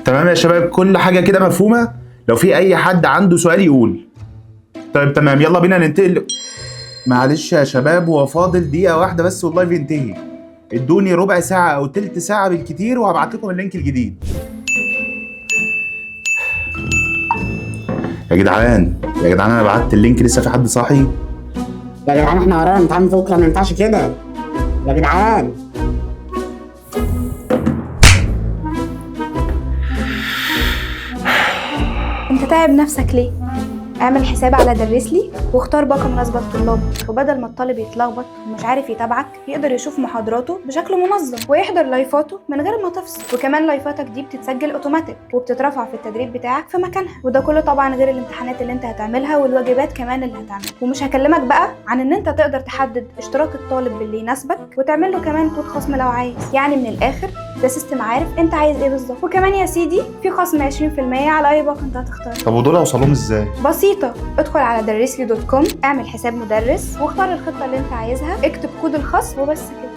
تمام يا شباب، كل حاجه كده مفهومه؟ لو في اي حد عنده سؤال يقول. طيب تمام، يلا بينا ننتقل. معلش يا شباب، هو فاضل دقيقه واحده بس واللايف ينتهي. ادوني ربع ساعه او تلت ساعه بالكتير وهبعت لكم اللينك الجديد. يا جدعان يا جدعان، انا بعت اللينك، لسه في حد صاحي؟ يا جدعان احنا ورانا امتحان بكره، ما ينفعش كده يا جدعان. انت تعب نفسك ليه؟ اعمل حساب على درسلي واختار باقة مناسبة لطلابك، وبدل ما الطالب يتلخبط ومش عارف يتابعك يقدر يشوف محاضراته بشكل منظم ويحضر لايفاته من غير ما تفصل. وكمان لايفاتك دي بتتسجل اوتوماتيك وبتترفع في التدريب بتاعك في مكانها، وده كله طبعا غير الامتحانات اللي انت هتعملها والواجبات كمان اللي هتعملها. ومش هكلمك بقى عن ان انت تقدر تحدد اشتراك الطالب باللي يناسبك وتعمل له كمان كود خصم لو عايز. يعني من الاخر ده سيستم عارف انت عايز ايه بالظبط. وكمان يا سيدي في خصم 20% على اي باقة انت هتختارها. طب ودول اوصلهم ازاي؟ بسيطة، ادخل على درسلي.com، اعمل حساب مدرس واختار الخطة اللي انت عايزها، اكتب كود الخصم وبس كده.